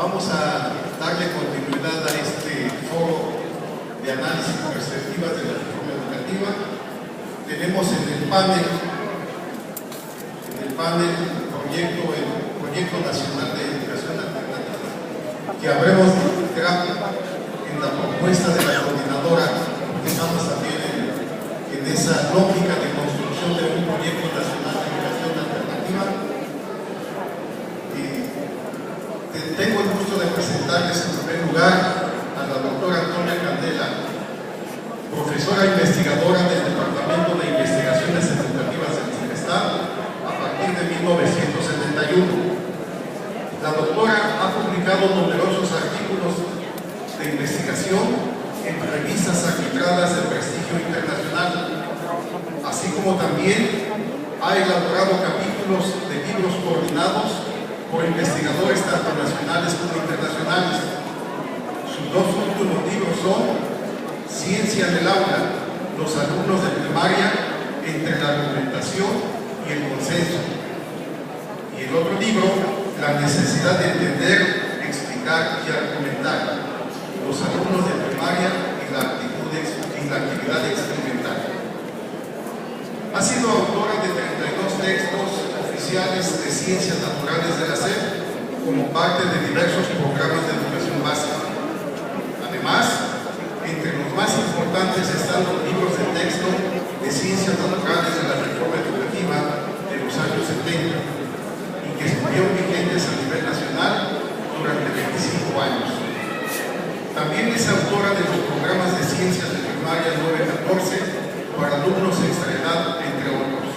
Vamos a darle continuidad a este foro de análisis y perspectivas de la reforma educativa. Tenemos en el panel el Proyecto Nacional de Educación Alternativa, que habremos de entrar en la propuesta de la coordinadora, que estamos también en esa lógica de construcción de un Proyecto Nacional de Educación Alternativa. Tengo el gusto de presentarles en primer lugar a la doctora Antonia Candela, profesora investigadora del Departamento de Investigaciones Educativas del CINESTAD a partir de 1971. La doctora ha publicado numerosos artículos de investigación en revistas arbitradas de prestigio internacional, así como también ha elaborado capítulos de libros coordinados por investigadores tanto nacionales como internacionales. Sus dos últimos libros son Ciencia en el aula, los alumnos de primaria entre la argumentación y el consenso. Y el otro libro, La necesidad de entender, explicar y argumentar, los alumnos de primaria y la actividad experimental. Ha sido autora de 32 textos oficiales de ciencias naturales de la SEP como parte de diversos programas de educación básica. Además, entre los más importantes están los libros de texto de ciencias naturales de la reforma educativa de los años 70 y que estuvieron vigentes a nivel nacional durante 25 años. También es autora de los programas de ciencias de primaria 9-14 para alumnos extraedad, entre otros.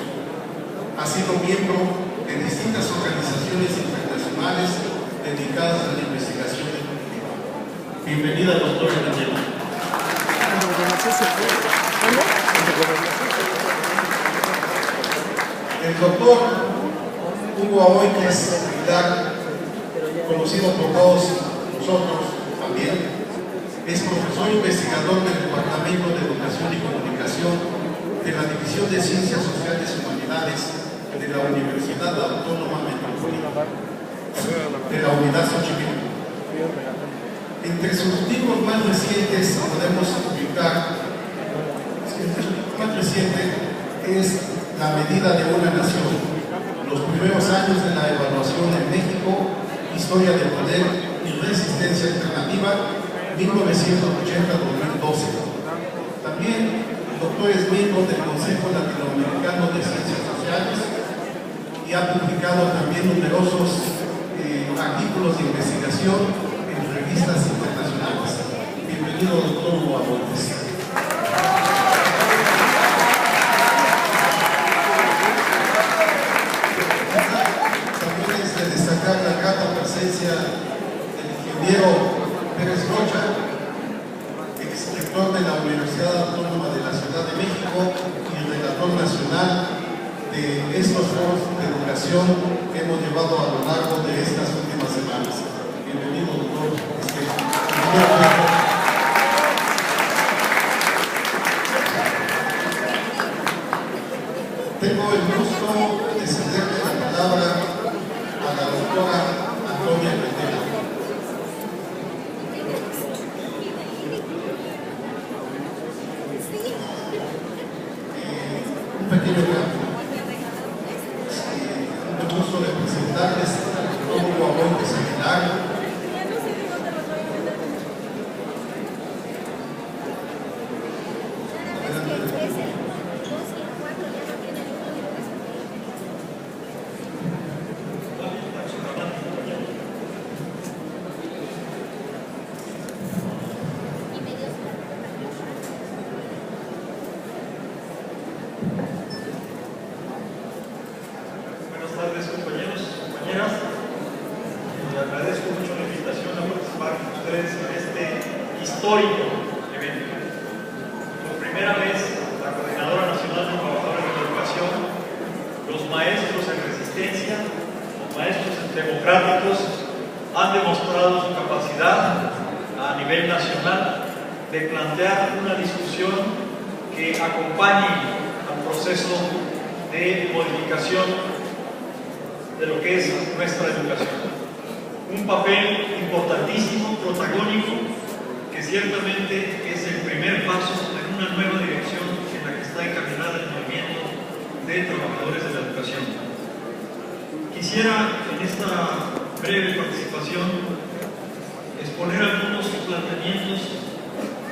Ha sido miembro de distintas organizaciones internacionales dedicadas a la investigación educativa. Bienvenida, doctora Candela. El doctor Hugo Aboites Aguilar, conocido por todos nosotros también, es profesor investigador del Departamento de Educación y Comunicación de la División de Ciencias Sociales y Humanidades de la Universidad Autónoma Metropolitana de la Unidad Xochimilco. Entre sus libros más recientes podemos ubicar, el más reciente es La medida de una nación, los primeros años de la evaluación en México, historia de poder y resistencia alternativa, 1980-2012. También el doctor es miembro del Consejo Latinoamericano de Ciencias Sociales y ha publicado también numerosos artículos de investigación en revistas internacionales. Bienvenido, doctor Hugo Aboites. También es de destacar la grata presencia del ingeniero Pérez Rocha, exrector de la Universidad Autónoma de la Ciudad de México y relator nacional de estos foros de educación que hemos llevado a lo largo de estas últimas semanas. Bienvenido, doctor. Tengo el gusto de cederle la palabra a la doctora Antonia Candela. Un pequeño cambio. Un gusto de presentarles al doctor Hugo Aboites Aguilar. Histórico evento. Por primera vez, la Coordinadora Nacional de Trabajadores de la Educación, los maestros en resistencia, los maestros democráticos, han demostrado su capacidad a nivel nacional de plantear una discusión que acompañe al proceso de modificación de lo que es nuestra educación. un papel importantísimo, protagónico, que ciertamente es el primer paso en una nueva dirección en la que está encaminada el movimiento de trabajadores de la educación. Quisiera en esta breve participación exponer algunos planteamientos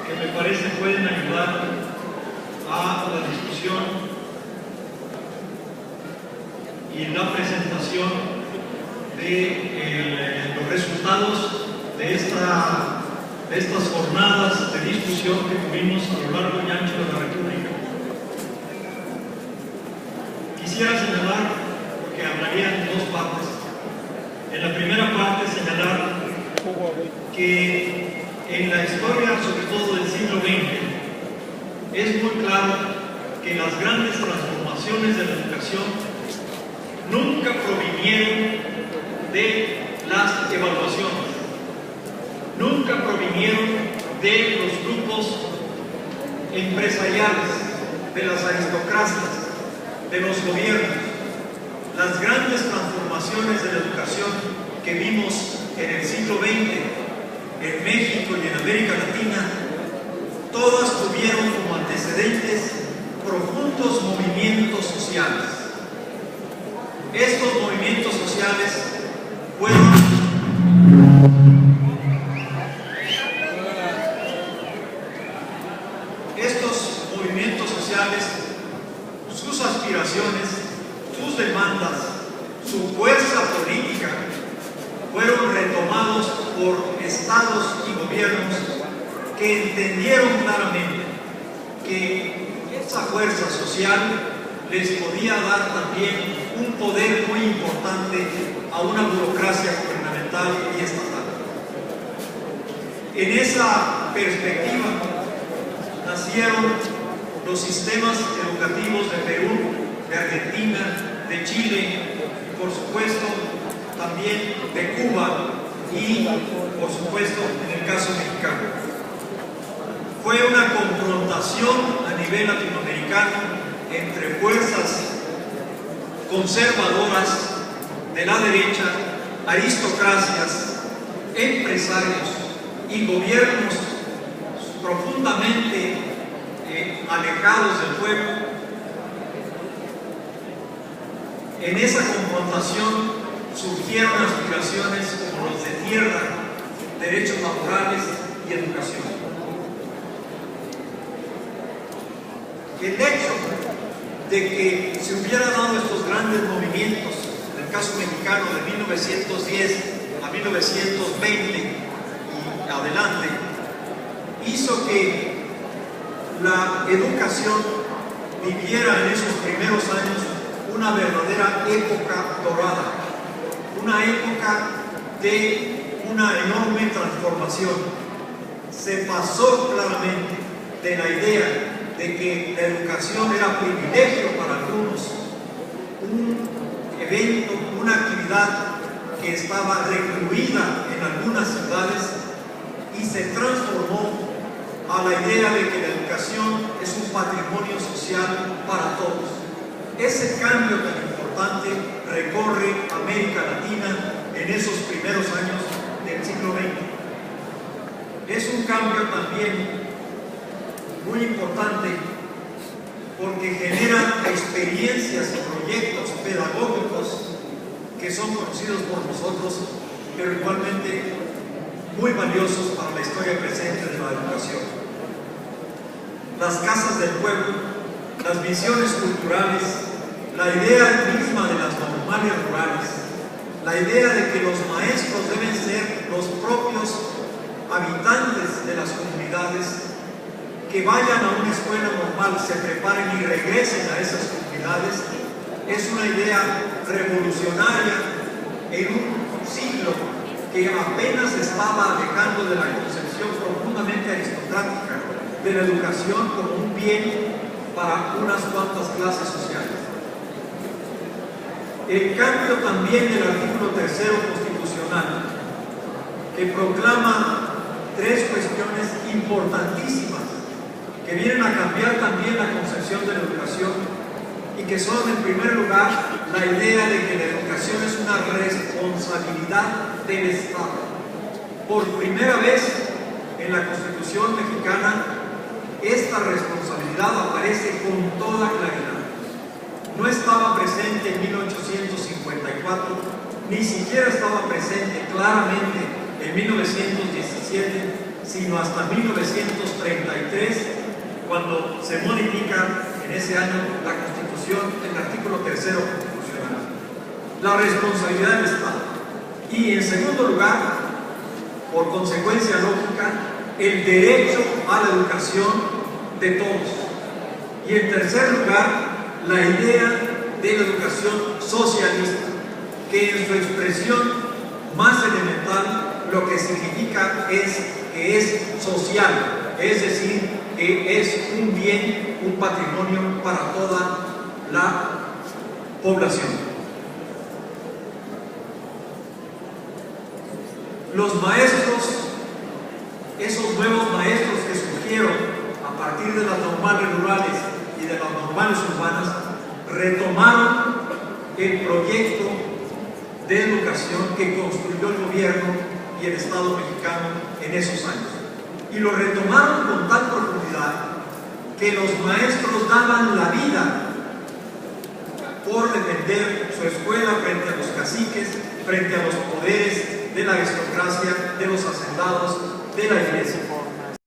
que me parece pueden ayudar a la discusión y la presentación de los resultados de estas jornadas de discusión que tuvimos a lo largo y ancho de la República. Quisiera señalar, porque hablaría en dos partes. En la primera parte señalar que en la historia, sobre todo del siglo XX, es muy claro que las grandes transformaciones de la educación nunca provinieron de las evaluaciones, nunca provinieron de los grupos empresariales, de las aristocracias, de los gobiernos. Las grandes transformaciones de la educación que vimos en el siglo XX, en México y en América Latina, todas tuvieron como antecedentes profundos movimientos sociales. Estos movimientos sociales sus aspiraciones, sus demandas, su fuerza política, fueron retomados por estados y gobiernos que entendieron claramente que esa fuerza social les podía dar también un poder muy importante a una burocracia gubernamental y estatal. En esa perspectiva nacieron los sistemas educativos de Perú, de Argentina, de Chile y por supuesto también de Cuba y por supuesto en el caso mexicano. Fue una confrontación a nivel latinoamericano entre fuerzas conservadoras de la derecha, aristocracias, empresarios y gobiernos profundamente alejados del pueblo. En esa confrontación surgieron aspiraciones como los de tierra, derechos laborales y educación. El hecho de que se hubieran dado estos grandes movimientos, en el caso mexicano de 1910 a 1920 y adelante, hizo que la educación viviera en esos primeros años una verdadera época dorada, una época de una enorme transformación. Se pasó claramente de la idea de que la educación era privilegio para algunos, un evento, una actividad que estaba recluida en algunas ciudades, y se transformó a la idea de que la educación es un patrimonio social para todos. Ese cambio tan importante recorre América Latina en esos primeros años del siglo XX. Es un cambio también muy importante porque genera experiencias y proyectos pedagógicos que son conocidos por nosotros, pero igualmente muy valiosos para la historia presente de la educación. Las casas del pueblo, las visiones culturales, la idea misma de las normales rurales, la idea de que los maestros deben ser los propios habitantes de las comunidades, que vayan a una escuela normal, se preparen y regresen a esas comunidades, es una idea revolucionaria en un siglo que apenas estaba alejando de la concepción profundamente aristocrática de la educación como un bien para unas cuantas clases sociales. El cambio también del artículo 3 constitucional, que proclama tres cuestiones importantísimas que vienen a cambiar también la concepción de la educación y que son, en primer lugar, la idea de que la educación educación es una responsabilidad del Estado. Por primera vez en la Constitución mexicana, esta responsabilidad aparece con toda claridad. No estaba presente en 1854, ni siquiera estaba presente claramente en 1917, sino hasta 1933, cuando se modifica en ese año la Constitución, el artículo 3º constitucional. La responsabilidad del Estado. Y en segundo lugar, por consecuencia lógica, el derecho a la educación de todos. Y en tercer lugar, la idea de la educación socialista, que en su expresión más elemental lo que significa es que es social, es decir, que es un bien, un patrimonio para toda la población. Los maestros, esos nuevos maestros que surgieron a partir de las normales rurales y de las normales urbanas, retomaron el proyecto de educación que construyó el gobierno y el Estado mexicano en esos años. Y lo retomaron con tal profundidad que los maestros daban la vida por defender su escuela frente a los caciques, frente a los poderes de la aristocracia, de los hacendados, de la iglesia.